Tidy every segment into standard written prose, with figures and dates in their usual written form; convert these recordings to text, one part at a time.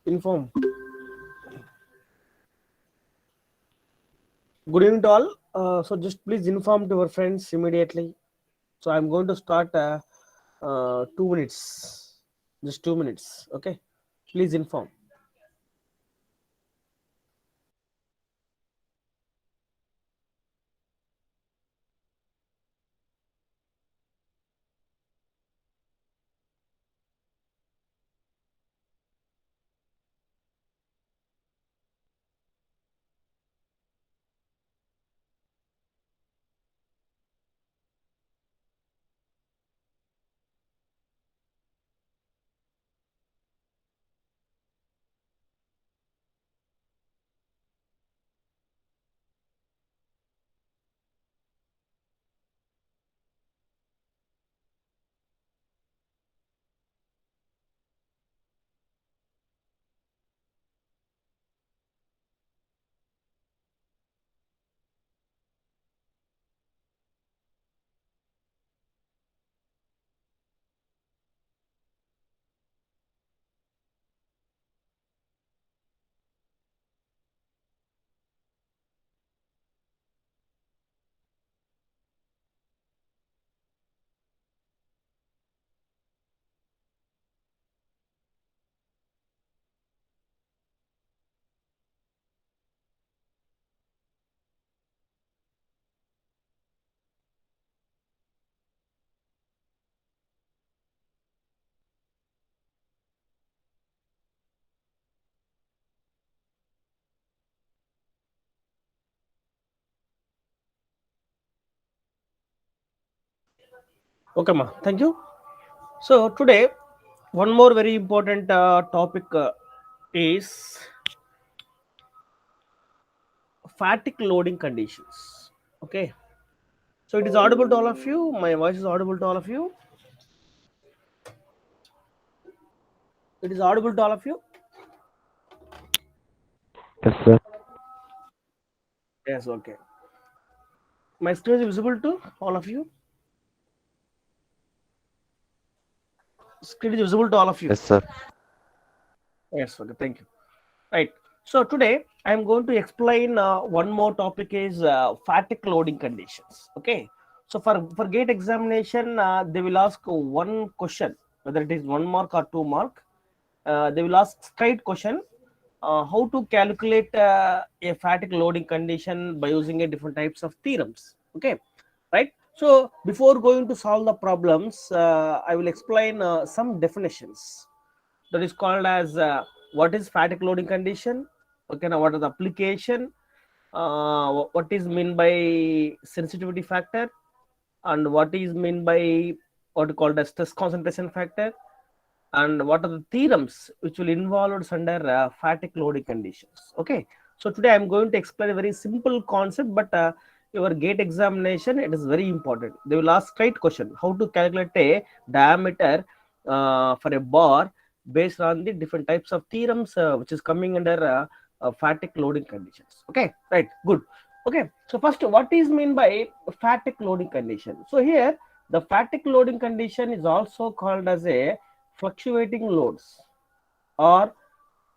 Inform. Good evening to all. So just please inform to your friends immediately. So I'm going to start 2 minutes. Just 2 minutes. Okay. Please inform. Okay, ma. Thank you. So today, one more very important topic is fatigue loading conditions. Okay. So it is audible to all of you. My voice is audible to all of you. It is audible to all of you. Yes, sir. Yes. Okay. My screen is visible to all of you. Screen is visible to all of you. Yes, sir. Yes. Okay. Thank you. Right. So today I am going to explain one more topic is fatigue loading conditions. Okay. So for gate examination, they will ask one question, whether it is 1 mark or 2 mark. They will ask straight question, how to calculate a fatigue loading condition by using a different types of theorems. Okay. Right. So before going to solve the problems, I will explain some definitions that is called as what is fatigue loading condition. Okay, now what is the application, what is mean by sensitivity factor, and what is mean by what is called as stress concentration factor, and what are the theorems which will involved under fatigue loading conditions. Okay, so today I'm going to explain a very simple concept, but your gate examination, it is very important. They will ask straight question, how to calculate a diameter for a bar based on the different types of theorems which is coming under fatigue loading conditions. Okay, right, good. Okay, so first, what is mean by fatigue loading condition? So here the fatigue loading condition is also called as a fluctuating loads, or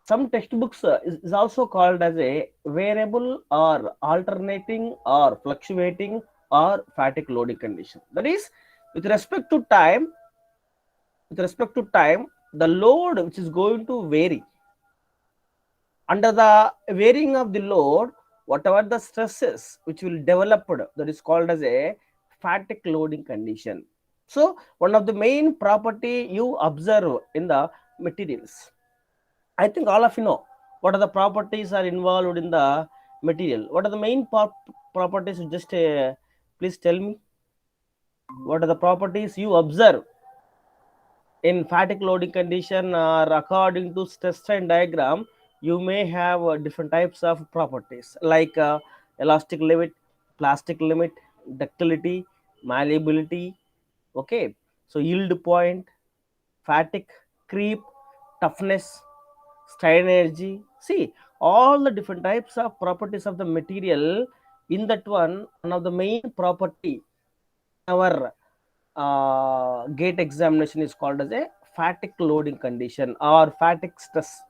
some textbooks is also called as a variable or alternating or fluctuating or fatigue loading condition. That is, with respect to time, the load which is going to vary. Under the varying of the load, whatever the stresses which will develop, that is called as a fatigue loading condition. So one of the main property you observe in the materials, I think all of you know what are the properties are involved in the material. What are the main properties? Just please tell me, what are the properties you observe in fatigue loading condition, or according to stress strain diagram. You may have different types of properties like elastic limit, plastic limit, ductility, malleability. Okay, so yield point, fatigue, creep, toughness, strain energy. See, all the different types of properties of the material. In that one of the main property our gate examination is called as a fatigue loading condition or fatigue stress,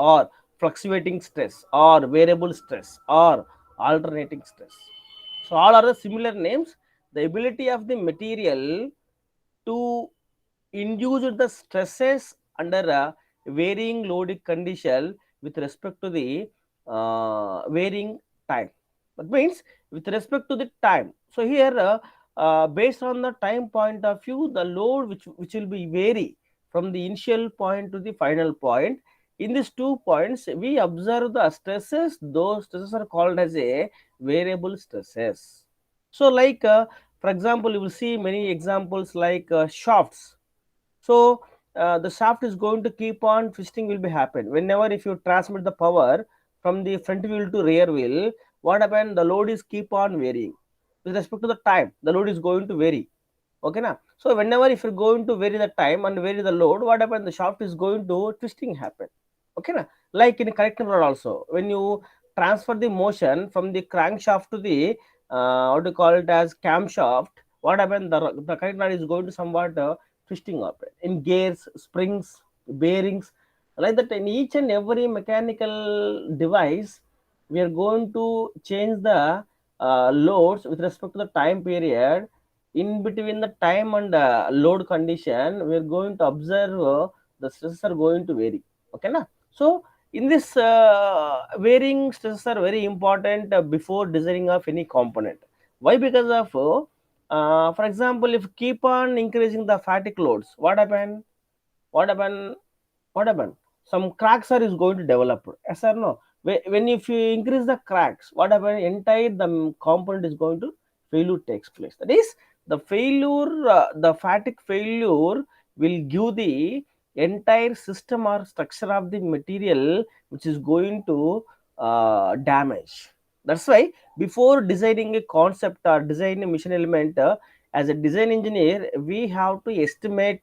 or fluctuating stress or variable stress or alternating stress. So all are the similar names. The ability of the material to induce the stresses under a varying loading condition with respect to the varying time. That means with respect to the time. So here, based on the time point of view, the load which will be vary from the initial point to the final point. In these 2 points, we observe the stresses. Those stresses are called as a variable stresses. So, like for example, you will see many examples like shafts. So the shaft is going to keep on twisting will be happen whenever if you transmit the power from the front wheel to rear wheel. What happen? The load is keep on varying with respect to the time. The load is going to vary. Okay, na? So whenever if you're going to vary the time and vary the load, what happen? The shaft is going to twisting happen. Okay, na? Like in a connecting rod also, when you transfer the motion from the crankshaft to the what do you call it as camshaft, what happen? The connecting rod is going to somewhat twisting up in gears, springs, bearings, like that. In each and every mechanical device, we are going to change the loads with respect to the time period. In between the time and load condition, we are going to observe the stresses are going to vary. Okay, na? So in this varying stresses are very important before designing of any component. Why? Because of for example, if keep on increasing the fatigue loads, what happen? What happen? What happen? Some cracks are is going to develop. Yes or no? When if you increase the cracks, what happen? Entire the component is going to failure takes place. That is the failure, the fatigue failure will give the entire system or structure of the material which is going to damage. That's why before designing a concept or designing a mission element, as a design engineer, we have to estimate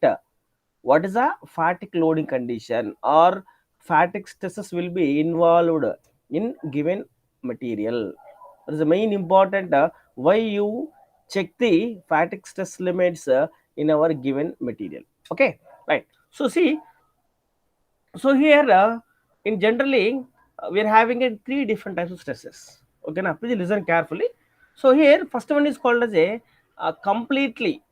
what is a fatigue loading condition or fatigue stresses will be involved in given material. That is the main important why you check the fatigue stress limits in our given material. Okay, right. So see, so here in generally we are having three different types of stresses. Okay, now please listen carefully. So here first one is called as a completely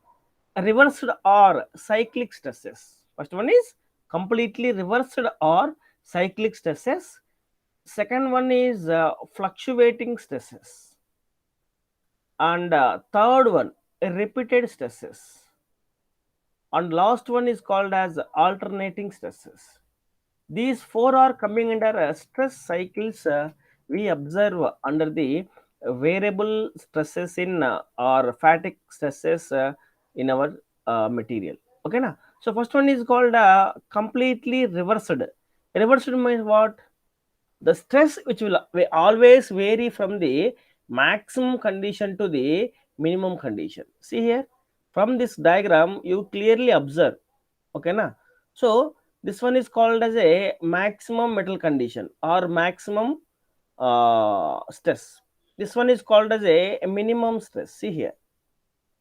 reversed or cyclic stresses. First one is completely reversed or cyclic stresses. Second one is fluctuating stresses. And third one, repeated stresses. And last one is called as alternating stresses. These four are coming under stress cycles we observe under the variable stresses in or fatigue stresses in our material. Okay, na? So first one is called completely reversed. Reversed means what? The stress which will always vary from the maximum condition to the minimum condition. See here, from this diagram you clearly observe. Okay, na? So this one is called as a maximum metal condition or maximum stress. This one is called as a minimum stress. See here,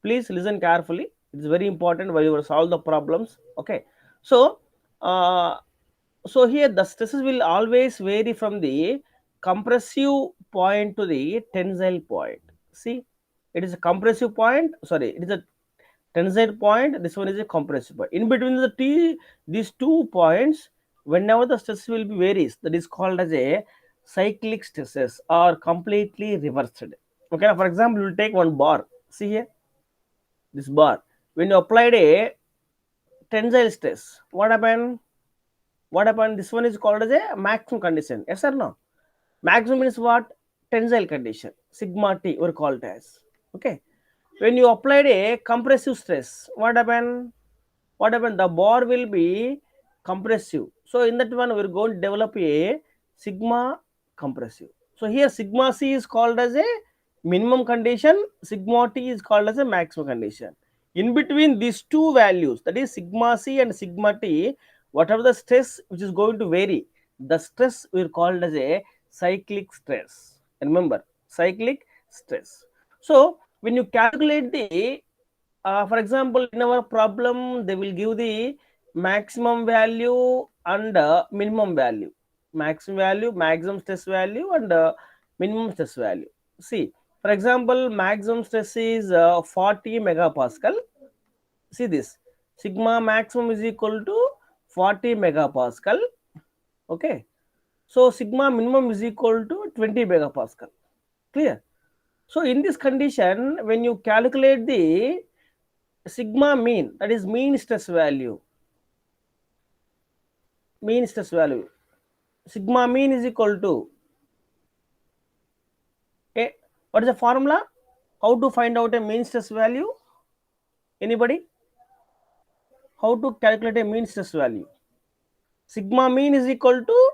please listen carefully. It's very important while you solve the problems. Okay, so uh, so here the stresses will always vary from the compressive point to the tensile point. See, it is a compressive point. Sorry, it is a tensile point. This one is a compressive point. In between these 2 points, whenever the stress will be varies, that is called as a cyclic stresses or completely reversed. Okay, for example, we'll take one bar. See here, this bar. When you applied a tensile stress, what happened? What happened? This one is called as a maximum condition. Yes or no? Maximum is what? Tensile condition. Sigma T we call it as. Okay. When you applied a compressive stress, what happened? What happened? The bar will be compressive. So in that one, we're going to develop a sigma compressive. So here sigma C is called as a minimum condition, sigma T is called as a maximum condition. In between these two values, that is sigma C and sigma T, whatever the stress which is going to vary, the stress we called as a cyclic stress. Remember, cyclic stress. So when you calculate the for example, in our problem, they will give the maximum value and minimum value. maximum value, maximum stress value, and minimum stress value. See, for example, maximum stress is 40 megapascal. See this, sigma maximum is equal to 40 megapascal. Okay, so sigma minimum is equal to 20 megapascal. Clear? So in this condition, when you calculate the sigma mean, that is mean stress value, sigma mean is equal to what is the formula? How to find out a mean stress value? Anybody? How to calculate a mean stress value? Sigma mean is equal to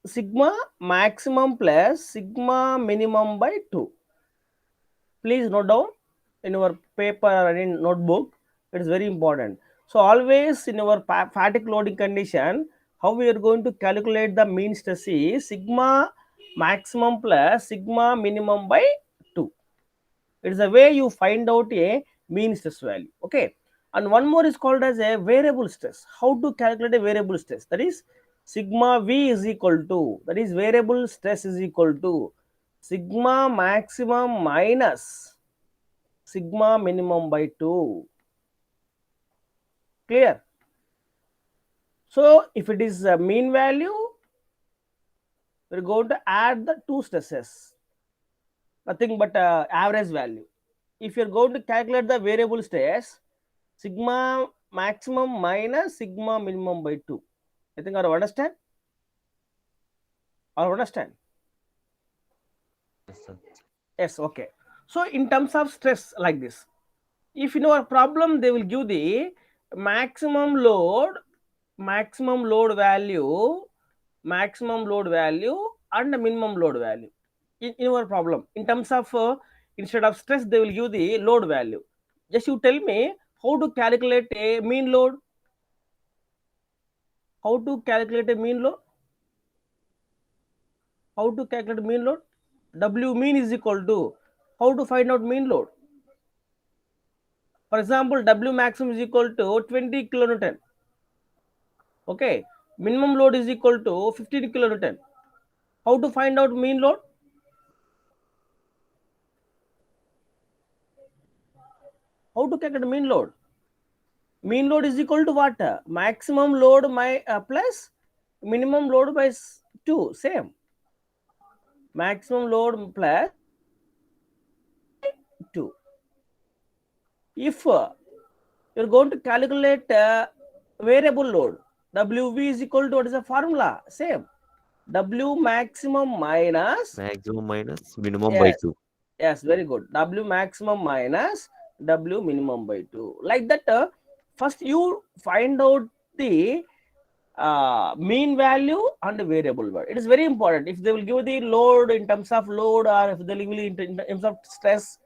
sigma maximum plus sigma minimum by 2. Please note down in your paper or in notebook. It is very important. So always in our fatigue loading condition, how we are going to calculate the mean stress is sigma maximum plus sigma minimum by 2. It is a way you find out a mean stress value. Okay. And one more is called as a variable stress. How to calculate a variable stress? That is sigma V is equal to, that is variable stress is equal to sigma maximum minus sigma minimum by 2. Clear? So if it is a mean value, we are going to add the two stresses, nothing but average value. If you are going to calculate the variable stress, sigma maximum minus sigma minimum by 2. I think I understand. Yes, sir. Yes, okay. So in terms of stress like this, if in our problem they will give the maximum load value, and the minimum load value in our problem. In terms of instead of stress they will give the load value. Just you tell me how to calculate a mean load. How to calculate a mean load? How to calculate mean load? W mean is equal to, how to find out mean load? For example, W maximum is equal to 20 kilonewton. Okay, minimum load is equal to 15 kilonewton. How to find out mean load? How to calculate mean load? Mean load is equal to what? Maximum load plus minimum load by 2. Same. Maximum load plus 2. If you're going to calculate variable load, WV is equal to, what is the formula? Same. W maximum minus, Maximum minus minimum by yes, 2. yes, very good. W maximum minus W minimum by 2. Like that, first you find out the mean value and variable value. It is very important. If they will give the load in terms of load, or if they will give in terms of stress,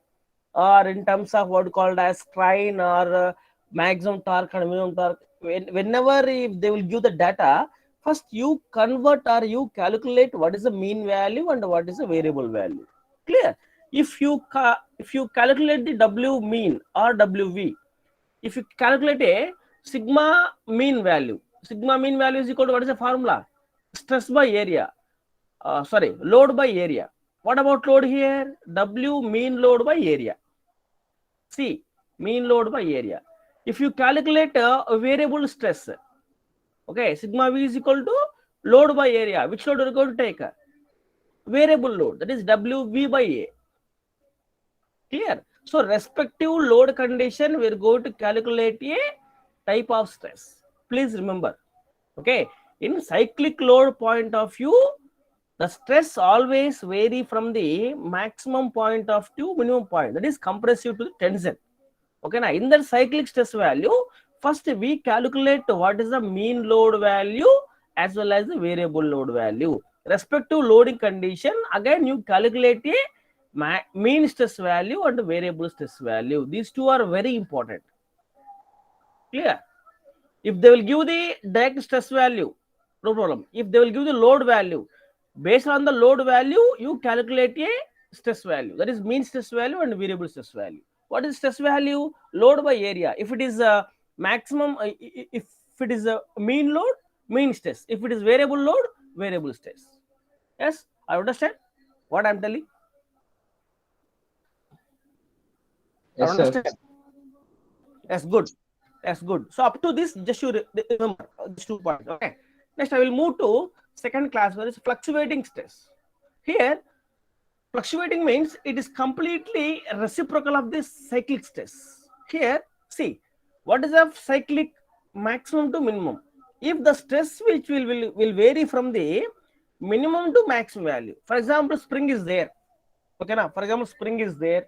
or in terms of what called as strain, or maximum torque and minimum torque, whenever if they will give the data, first you convert or you calculate what is the mean value and what is the variable value. Clear? If you calculate the W mean or WV, if you calculate a sigma mean value is equal to, what is the formula? Stress by area. Load by area. What about load here? W mean load by area. C, mean load by area. If you calculate a variable stress, okay, sigma V is equal to load by area. Which load are you going to take? Variable load, that is WV by A. Clear? So respective load condition, we are going to calculate a type of stress. Please remember. Okay, in cyclic load point of view, the stress always vary from the maximum point of to minimum point, that is compressive to the tension. Okay, now in that cyclic stress value, first we calculate what is the mean load value as well as the variable load value. Respective loading condition, again you calculate a mean stress value and variable stress value. These two are very important. Clear? If they will give the direct stress value, no problem. If they will give the load value, based on the load value, you calculate a stress value. That is mean stress value and variable stress value. What is stress value? Load by area. If it is a maximum, if it is a mean load, mean stress. If it is variable load, variable stress. Yes, I understand what I'm telling. I Yes, sir. understand. That's good. That's good. So up to this, just you remember these 2 points. Okay. Next, I will move to second class, where is fluctuating stress. Here, fluctuating means it is completely reciprocal of this cyclic stress. Here, see, what is the cyclic maximum to minimum? If the stress which will vary from the minimum to maximum value. For example, spring is there. Okay, now for example, spring is there.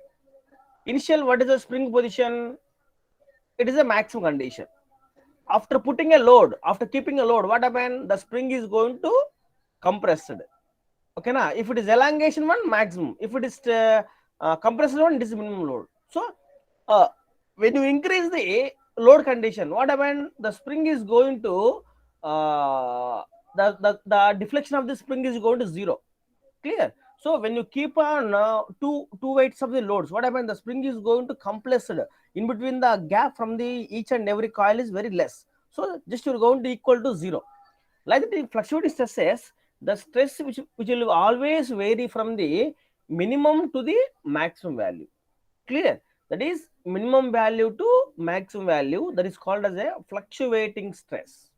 Initial, what is the spring position? It is a maximum condition. After putting a load, after keeping a load, what happened? The spring is going to compressed. Okay, na? If it is elongation one, maximum. If it is compressed one, it is minimum load. So when you increase the load condition, what happened? The spring is going to the deflection of the spring is going to zero. Clear? So when you keep on two weights of the loads, what happens? The spring is going to compressed. In between, the gap from the each and every coil is very less. So just you're going to equal to zero. Like the fluctuating stresses, the stress which will always vary from the minimum to the maximum value. Clear? That is minimum value to maximum value. That is called as a fluctuating stress.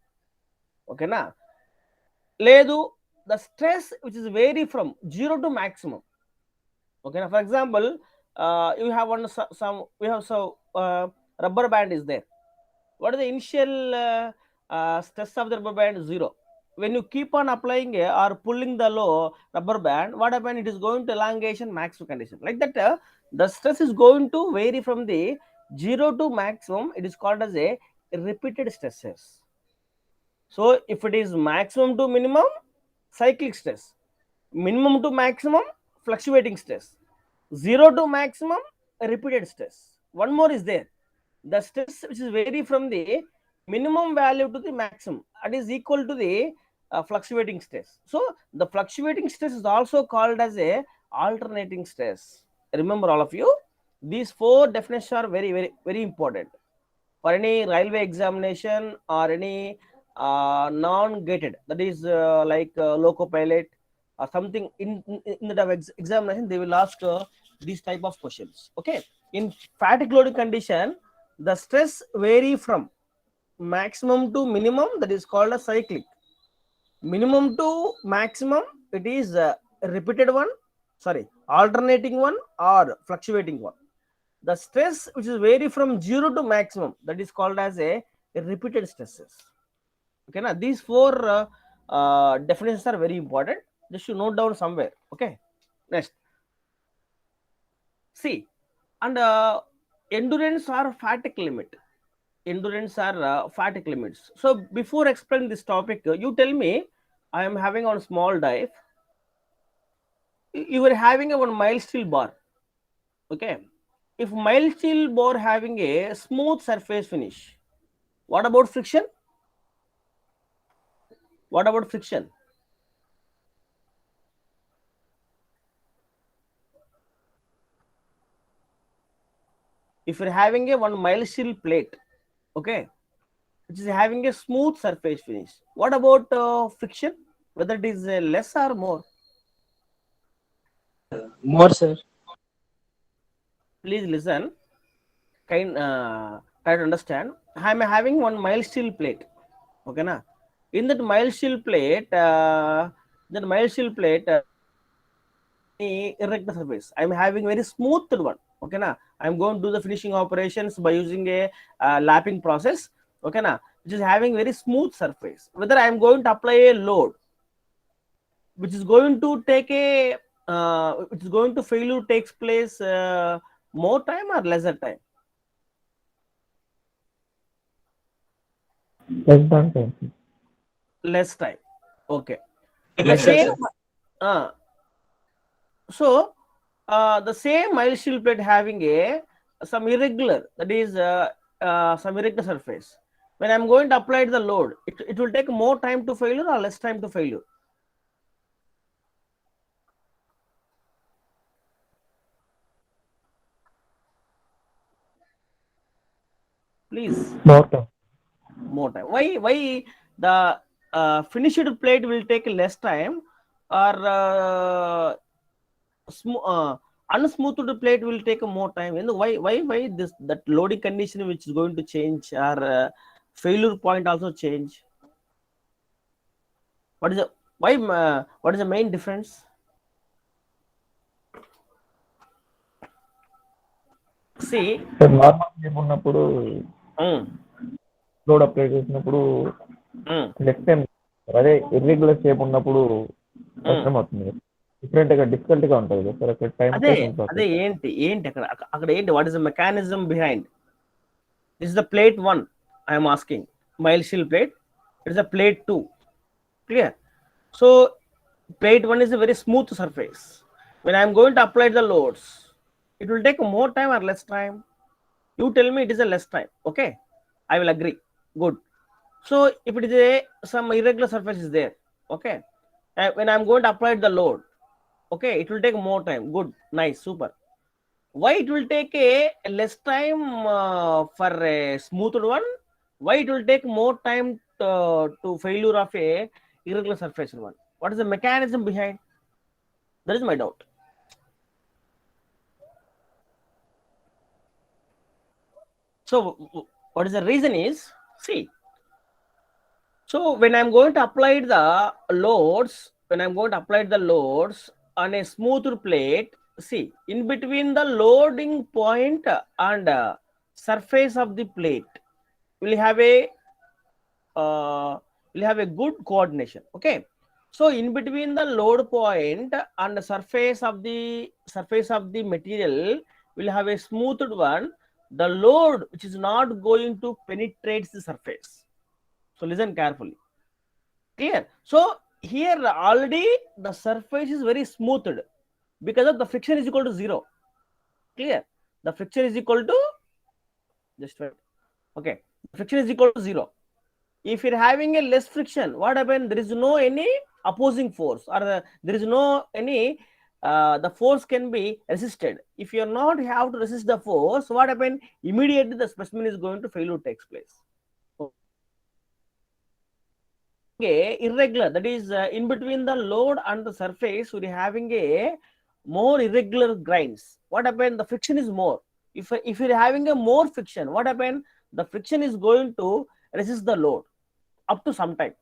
Okay, na? Ledu, the stress which is vary from 0 to maximum. Okay, now for example, you have some we have rubber band is there. What is the initial stress of the rubber band? 0. When you keep on applying or pulling the low rubber band, what happens? It is going to elongation maximum condition. Like that, the stress is going to vary from the 0 to maximum. It is called as a repeated stresses. So if it is maximum to minimum, cyclic stress. Minimum to maximum, fluctuating stress. 0 to maximum, repeated stress. One more is there. The stress which is vary from the minimum value to the maximum, that is equal to the fluctuating stress. So the fluctuating stress is also called as a alternating stress. Remember, all of you, these 4 definitions are very important for any railway examination or any non-gated, that is like loco pilot or something in the examination, they will ask these type of questions. Okay, in fatigue loading condition, the stress vary from maximum to minimum, that is called a cyclic. Minimum to maximum, it is a repeated one, sorry, alternating one or fluctuating one. The stress which is vary from 0 to maximum, that is called as a repeated stresses. Okay, now these 4 definitions are very important. Just you note down somewhere. Okay, next, see, and endurance or fatigue limit. Endurance are fatigue limits. So before explaining this topic, you tell me, I am having on small dive. You were having a 1 mile steel bar. Okay, if mild steel bar having a smooth surface finish, what about friction? What about friction? If you're having a 1 mile steel plate, okay, which is having a smooth surface finish, what about friction? Whether it is less or more? More, sir. Please listen. Try to understand. I'm having 1 mile steel plate. Okay, na? In that mile steel plate, irregular surface. I'm having very smooth one. Okay, na? I'm going to do the finishing operations by using a lapping process. Okay, na? Which is having very smooth surface. Whether I'm going to apply a load, which is going to take a, which is going to failure takes place more time or lesser time? Less than 10. Less time. Okay. The Lesser, same. sir. Uh, so the same mild steel plate having a some irregular, that is some irregular surface. When I'm going to apply the load, it will take more time to failure or less time to failure? Please, More time. more time. Why the finished plate will take less time, or unsmoothed plate will take more time. And why this that loading condition which is going to change, or failure point also change? What is the why? What is the main difference? See, sir normal shape ఉన్నప్పుడు mm, load apply చేసినప్పుడు mm, next time అదే irregular shape ఉన్నప్పుడు కష్టం అవుతుంది, different గా difficult గా ఉంటుంది కదా సార్. అక్కడ టైం అదే టేకింగ్ అదే ప్రాసెస్. ఏంటి అక్కడ ఏంటి? What is the mechanism behind? This is the plate 1 I am asking, mild steel plate. It is a plate 2. Clear? So plate 1 is a very smooth surface. When I am going to apply the loads, it will take more time or less time? You tell me it is a less time. Okay, I will agree. Good. So if it is some irregular surface is there, okay, when I am going to apply the load, okay, it will take more time. Good, nice, super. Why it will take a less time for a smoothed one? Why it will take more time to failure of a irregular surface one? What is the mechanism behind? That is my doubt. So what is the reason is, see, so when I'm going to apply the loads, on a smoothed plate, see, in between the loading point and surface of the plate, will have a good coordination. Okay, so in between the load point and the surface of the material will have a smoothed one. The load which is not going to penetrate the surface. So listen carefully. Clear? So here already the surface is very smoothed because of the friction is equal to 0. Clear? The friction is equal to, just wait. Okay, friction is equal to 0. If you're having a less friction, what happens? There is no any opposing force, or there is no any the force can be resisted. If you are not have to resist the force, what happens? Immediately the specimen is going to failure takes place. Okay, irregular, that is in between the load and the surface, we are having a more irregular grinds. What happens? The friction is more. If you are having a more friction, what happens? The friction is going to resist the load up to some time.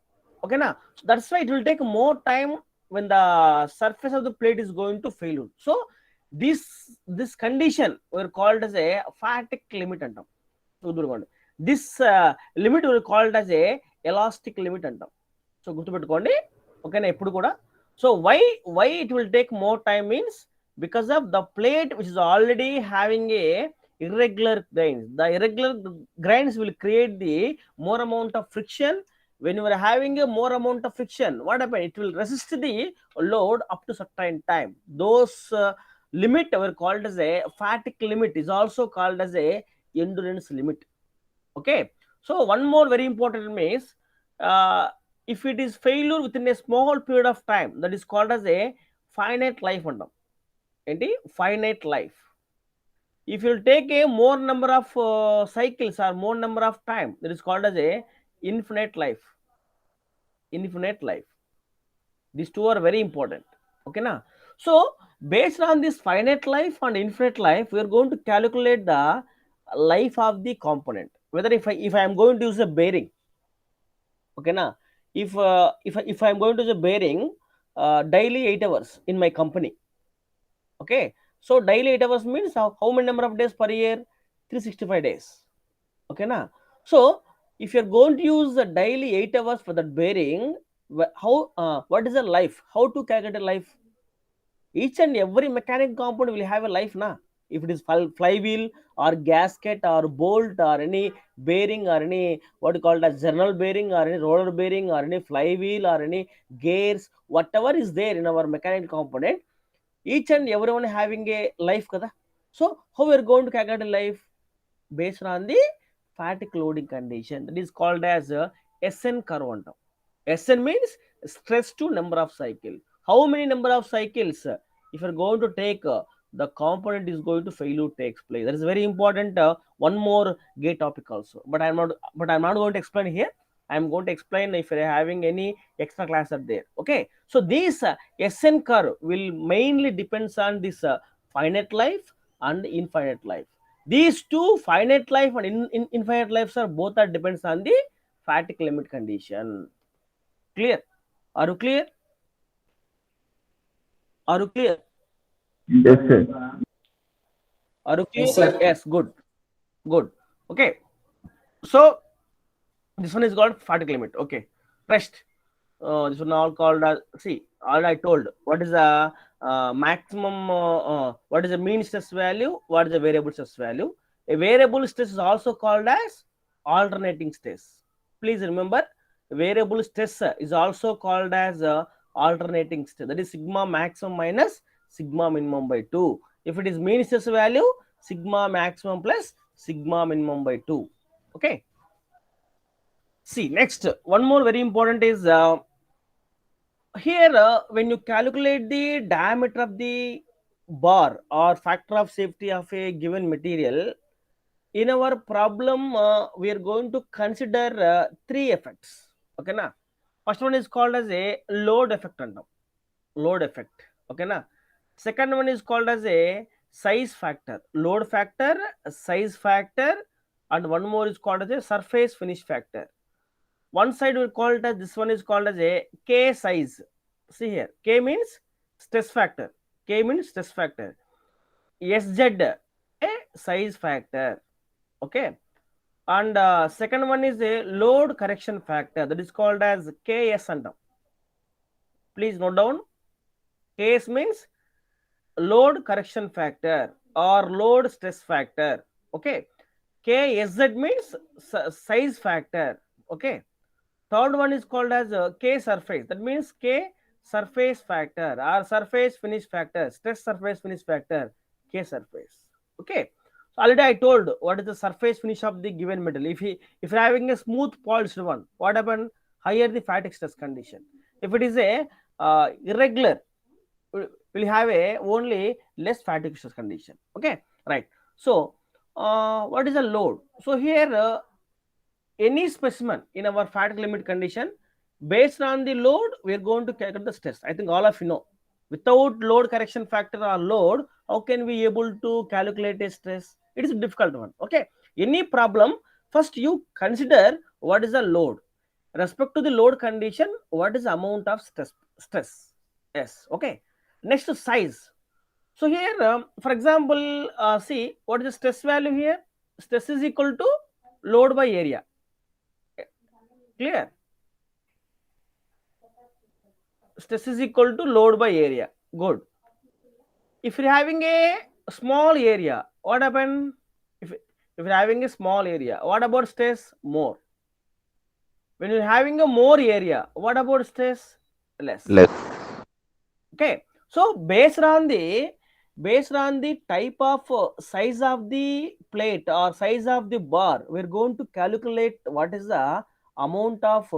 Okay, now so that's why it will take more time when the surface of the plate is going to failure. So this condition we are called as a fatigue limit antam. This limit we are called as a elastic limit antam. So గుర్తుపెట్టుకోండి, ఓకేనా ఎప్పుడు కూడా. So why it will take more time means because of the plate which is already having a irregular grinds. The irregular grinds will create the more amount of friction. When you are having a more amount of friction, what happens? It will resist the load up to certain time. Those limit were called as a fatigue limit, is also called as a endurance limit. Okay, so one more very important means if it is failure within a small period of time, that is called as a finite life antam. Enti finite life. If you take a more number of cycles or more number of time, that is called as a infinite life. These two are very important. Okay na? So based on this finite life and infinite life, we are going to calculate the life of the component. Whether if I am going to use a bearing, okay na, if I am going to use a bearing daily 8 hours in my company, okay, so daily 8 hours means how many number of days per year? 365 days. Okay na? So if you are going to use the daily 8 hours for that bearing, how what is the life? How to calculate a life? Each and every mechanic component will have a life na. If it is flywheel or gasket or bolt or any bearing or any what you call as journal bearing or any roller bearing or any flywheel or any gears, whatever is there in our mechanical component, each and everyone having a life kada. So how we are going to calculate a life? Based on the fatigue loading condition, that is called as a SN curve antam. SN means stress to number of cycle. How many number of cycles if you're going to take the component is going to failure takes place. That is very important. One more gate topic also, but I'm not going to explain here. I am going to explain if you're having any extra class are there. Okay, so this SN curve will mainly depends on this finite life and infinite life. These two, finite life and infinite lives, are both are depends on the fatigue limit condition. Clear? Are you clear? Are you clear? Yes, sir. Are you clear? Yes, sir. Yes, good. Good. Okay. So this one is called fatigue limit. Okay. Rest. This one all called as, see, all I told. What is the maximum? What is the mean stress value? What is the variable stress value? A variable stress is also called as alternating stress. Please remember, variable stress is also called as alternating stress. That is sigma maximum minus sigma minimum by 2. If it is mean stress value, sigma maximum plus sigma minimum by 2. Okay. See, next, one more very important is here when you calculate the diameter of the bar or factor of safety of a given material, in our problem we are going to consider three effects. Okay na? First one is called as a load effect antam. Load effect. Okay na? Second one is called as a size factor. Load factor, size factor, and one more is called as a surface finish factor. One side we call it as, this one is called as a K size. See here, K means stress factor. K means stress factor. SZ, a size factor. Okay. And second one is a load correction factor, that is called as KS and please note down. KS means load correction factor or load stress factor. Okay. KSZ means size factor. Okay. Third one is called as K surface. That means K surface factor or surface finish factor, stress surface finish factor, K surface. Okay. So already I told what is the surface finish of the given metal. If you're having a smooth polished one, what happen? Higher the fatigue stress condition. If it is a irregular, will have a only less fatigue stress condition. Okay, right. So what is the load? So here any specimen in our fatigue limit condition, based on the load, we are going to calculate the stress. I think all of you know. Without load correction factor or load, how can we able to calculate a stress? It is a difficult one. Okay. Any problem, first you consider what is the load. Respect to the load condition, what is the amount of stress? Yes. Okay. Next to size. So here, for example, see what is the stress value here? Stress is equal to load by area. Clear? Stress is equal to load by area. Good. If you're having a small area, what happen? If you're having a small area, what about stress? More. When you're having a more area, what about stress? Less. Okay. So based on the type of size of the plate or size of the bar, we're going to calculate what is the amount of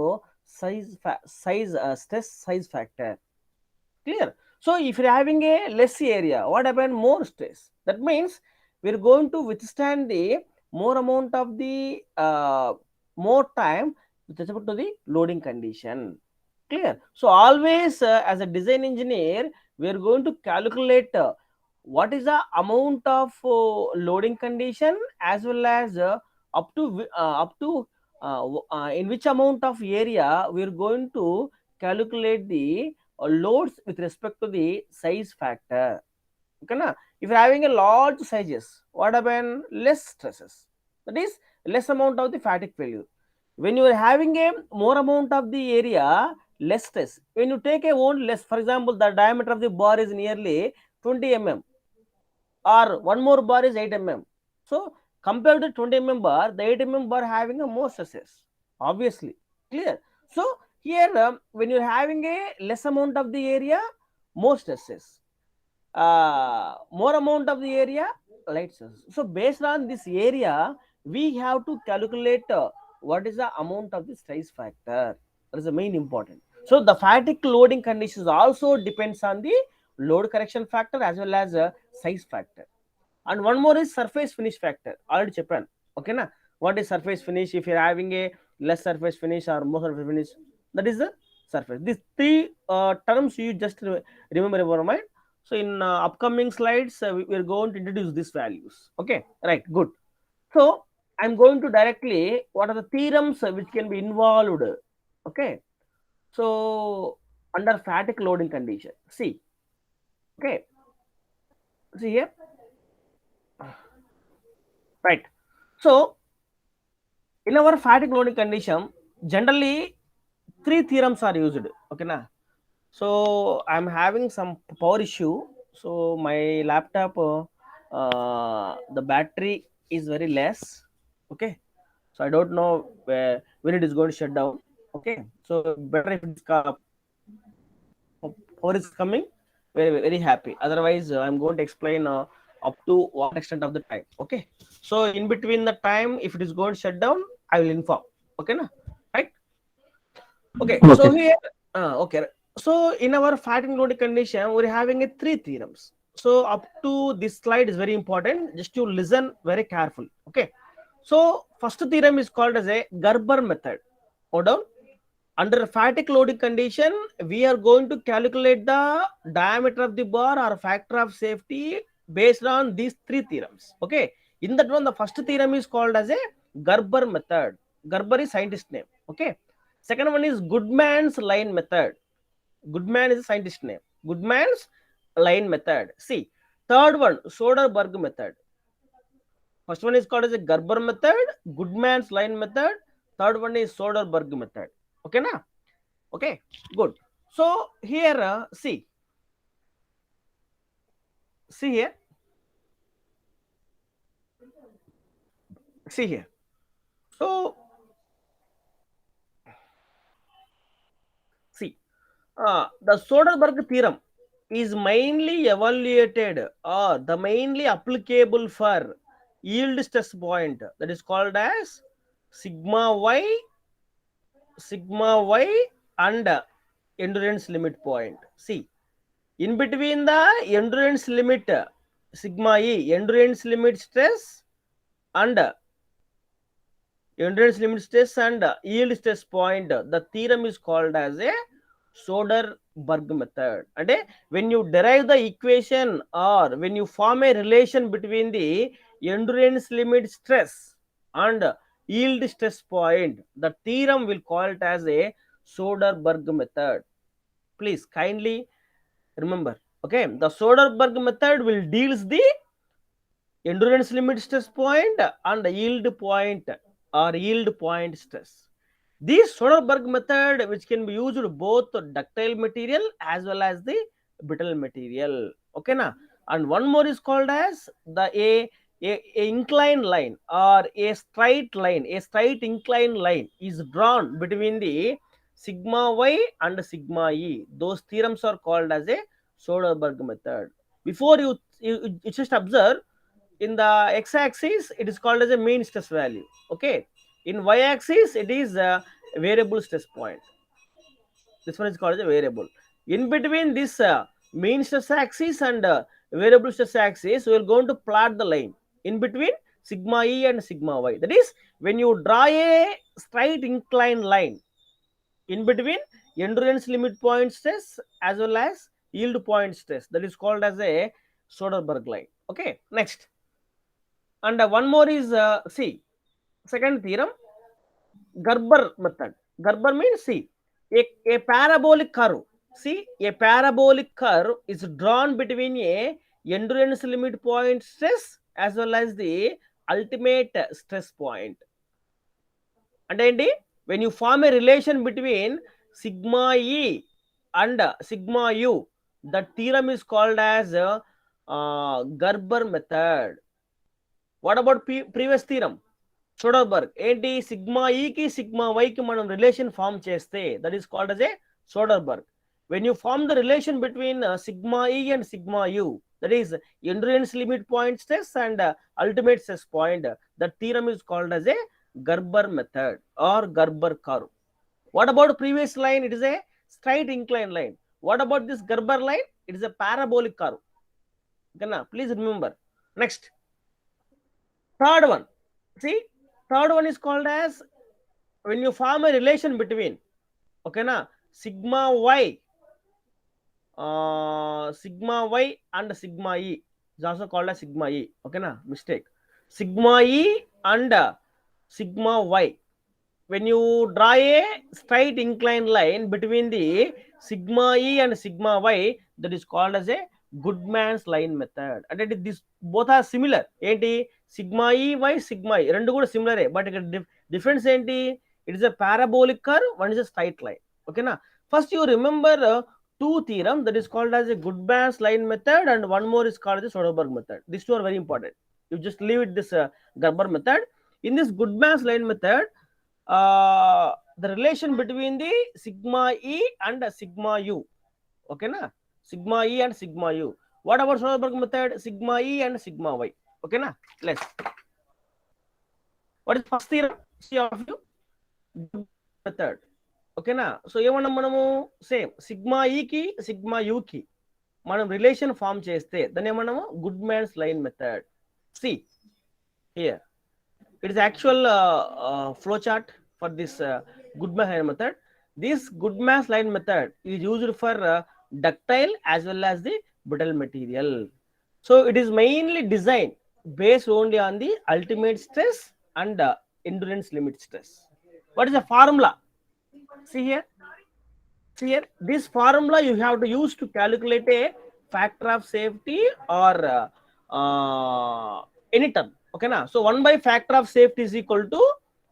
stress size factor. Clear? So if you're having a less area, what happen? More stress. That means we're going to withstand the more amount of the more time with respect to the loading condition. Clear? So always as a design engineer, we are going to calculate what is the amount of loading condition as well as up to in which amount of area we are going to calculate the loads with respect to the size factor. Okay na? If you are having a large sizes, what happen? Less stresses. That is less amount of the fatigue failure. When you are having a more amount of the area, less stress. When you take a one less, for example, the diameter of the bar is nearly 20 mm or one more bar is 8 mm. So compared to 20 mm bar, the 8 mm bar having a more stresses. Obviously, clear. So here when you're having a less amount of the area, more stresses. More amount of the area, light stresses. So based on this area, we have to calculate what is the amount of the stress factor. That is the main important. So the fatigue loading conditions also depends on the load correction factor as well as size factor. And one more is surface finish factor. Already cheppan. Okay na? What is surface finish? If you're having a less surface finish or more surface finish. That is the surface. These three terms you just remember in your mind. So in upcoming slides, we are going to introduce these values. Okay, right, good. So I'm going to directly what are the theorems which can be involved. Okay, so under fatigue loading condition. See, okay, see here, right. So in our fatigue loading condition, generally three theorems are used. Okay, na. So I'm having some power issue. So my laptop, the battery is very less. Okay, so I don't know when it is going to shut down. Okay, so better if it's power is coming, very happy. Otherwise, I'm going to explain up to what extent of the time. Okay, so in between the time, if it is going to shut down, I will inform. Okay, na, right? Okay, so Okay. here, okay. So in our fatigue loading condition, we're having a three theorems. So up to this slide is very important. Just to listen very carefully. Okay. So first theorem is called as a Gerber method. Hold on. Under fatigue loading condition, we are going to calculate the diameter of the bar or factor of safety based on these three theorems. Okay. In that one, the first theorem is called as a Gerber method. Gerber is scientist name. Okay. Second one is Goodman's line method. Goodman is a scientist name. Goodman's line method. See, third one, Soderberg method. First one is called as a Gerber method, Goodman's line method. Third one is Soderberg method. Okay, na? Okay, good. So here, see here, see here. So see, the Soderberg theorem is mainly evaluated or the mainly applicable for yield stress point, that is called as sigma y and endurance limit point. See, in between the endurance limit sigma e, endurance limit stress and yield stress point, the theorem is called as a Soderberg method. And when you derive the equation or when you form a relation between the endurance limit stress and yield stress point, the theorem will call it as a Soderberg method. Please kindly remember. Okay, the Soderberg method will deals the endurance limit stress point and yield point or yield point stress. This Soderberg method, which can be used both ductile material as well as the brittle material. Okay, na? And one more is called as the a inclined line or a straight line. A straight inclined line is drawn between the sigma y and sigma e. Those theorems are called as a Soderberg method. Before you just observe, in the x-axis it is called as a mean stress value. Okay, in y-axis it is a variable stress point. This one is called as a variable. In between this mean stress axis and variable stress axis, we are going to plot the line in between sigma e and sigma y. That is, when you draw a straight inclined line in between endurance limit point stress as well as yield point stress, that is called as a Soderberg line. Okay, next. And one more is see, second theorem, Gerber method. Gerber means, see, a parabolic curve. See, a parabolic curve is drawn between a endurance limit point stress as well as the ultimate stress point. And when you form a relation between sigma e and sigma u, the theorem is called as Gerber method. What about previous theorem? Soderberg. ఏంటి sigma ఈకి sigma వైకి మనం relation form చేస్తే that is called as a Soderberg. When you form the relation between sigma e and sigma u, that is endurance limit point stress and ultimate stress point, the theorem is called as a Gerber method or Gerber curve. What about previous line? It is a straight inclined line. What about this Gerber line? It is a parabolic curve. Okay, please remember. Next, third one. See, third one is called as when you form a relation between, okay na, sigma y and sigma e is also called as sigma e, okay na, mistake, sigma e and sigma y. When you draw a straight inclined line between the sigma e and sigma y, that is called as a Goodman's line method. And it, this both are similar. Enti sigma e y sigma e rendu kuda similar, but difference enti, it is a parabolic curve, one is a straight line, okay na. First you remember two theorem that is called as a Goodman's line method, and one more is called the Soderberg method. These two are very important. You just leave it this Gerber method. In this Goodman's line method, the relation between the sigma e and sigma u, okay na, sigma e and sigma u. What about Soderberg method? Sigma e and sigma y, okay na. Let's, what is first theorem? See all of you, method, okay na. So ఏమన్నా మనము same sigma ఈ కి sigma you కి మనం relation form చేస్తే దాన్ని ఏమన్నాము Goodman's line method. See here, it is actual flow chart for this Goodman's line method. This Goodman's line method is used for ductile as well as the brittle material. So it is mainly designed based only on the ultimate stress and endurance limit stress. What is the formula? See here, this formula you have to use to calculate a factor of safety or any term, okay na. So 1 by factor of safety is equal to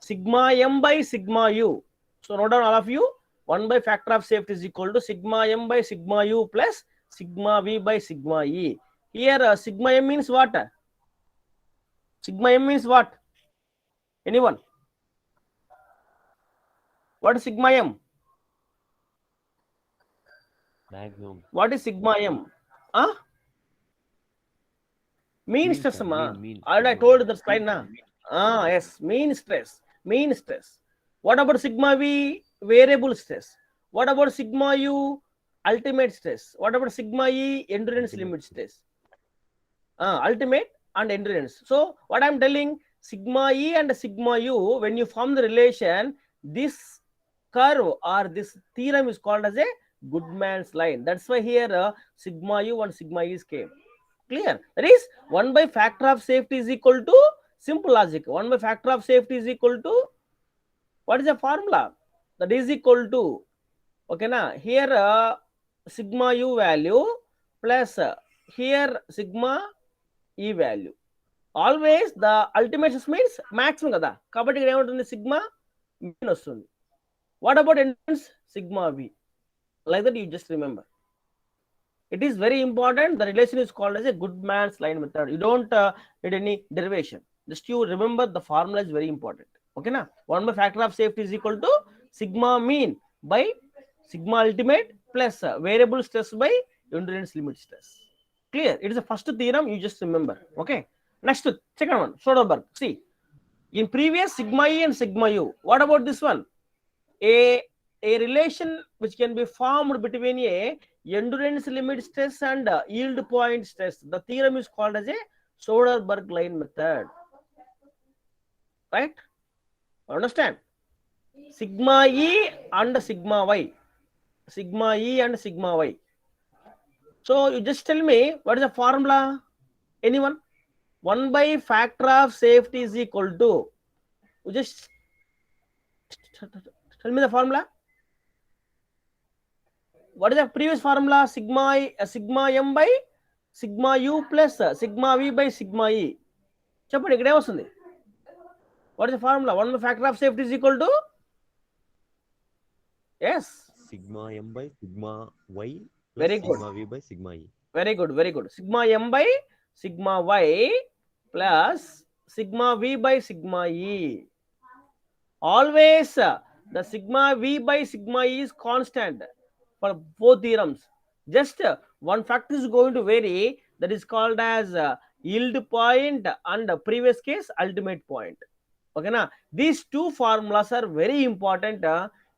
sigma m by sigma u. So note down all of you, 1 by factor of safety is equal to sigma m by sigma u plus sigma v by sigma e. Here sigma m means what? Sigma m means what? Anyone? What is sigma m? Maximum. What is sigma m? Huh? Mean stress, sir, ma. mean, Already I sigma. told the slide na. Yes, mean stress, mean stress. What about sigma v? Variable stress. What about sigma u? Ultimate stress. What about sigma e? Endurance Ultimate limit stress. Ultimate and endurance. So what I'm telling, sigma e and sigma u, when you form the relation, this curve or this theorem is called as a Goodman's line. That's why here sigma u and sigma e came. Clear? That is 1 by factor of safety is equal to, simple logic, 1 by factor of safety is equal to, what is the formula? That is equal to, okay na, here sigma u value plus here sigma e value. Always the ultimate means maximum kada, kabatti ikkada emuntundi sigma min vastundi. What about endurance? Sigma v. Like that you just remember. It is very important. The relation is called as a Goodman's line method. You don't need any derivation. Just you remember the formula is very important. Okay na? 1 by factor of safety is equal to sigma mean by sigma ultimate plus variable stress by endurance limit stress. Clear? It is the first theorem. You just remember. Okay. Next, second one, Soderberg. See, in previous sigma e and sigma u. What about this one? A relation which can be formed between a endurance limit stress and yield point stress. The theorem is called as a Soderberg line method. Right? Understand? Sigma e and sigma y. Sigma e and sigma y. So you just tell me what is the formula? Anyone? 1 by factor of safety is equal to, you just tell me the formula. What is the previous formula? Sigma m by sigma u plus sigma v by sigma e. Cheppandi ikkada em vastundi? What is the formula? 1 by factor of safety is equal to, yes, Sigma m by sigma y plus Very good. sigma v by sigma e. very good, very good. Sigma m by sigma y plus sigma v by sigma e. Always the sigma v by sigma e is constant for both theorems. Just one factor is going to vary, that is called as yield point and previous case ultimate point. Okay na? These two formulas are very important.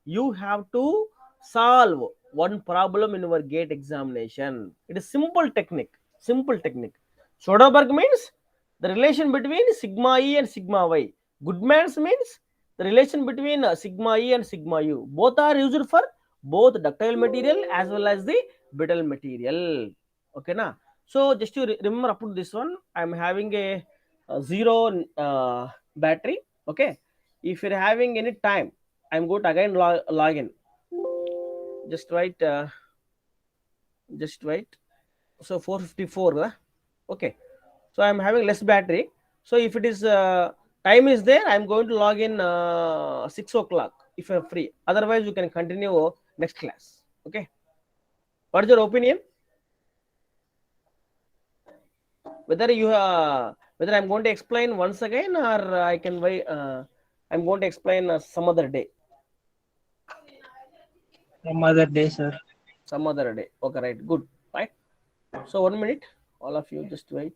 You have to solve one problem in your gate examination. It is simple technique. Simple technique. Soderberg means the relation between sigma e and sigma y. Goodman's means The relation between sigma E and sigma U, both are used for both ductile material as well as the brittle material. Okay, na? So just to remember up to this one, I'm having a zero battery. Okay, if you're having any time, I'm going to again log in. Just wait. So 454. Okay, so I'm having less battery. So if it is time is there, I'm going to log in 6 o'clock if I'm free. Otherwise, you can continue next class. Okay, what is your opinion? Whether I'm going to explain once again, or I can wait. I'm going to explain some other day. Some other day, sir. Some other day. Okay, right. Good. Right. So 1 minute. All of you, just wait.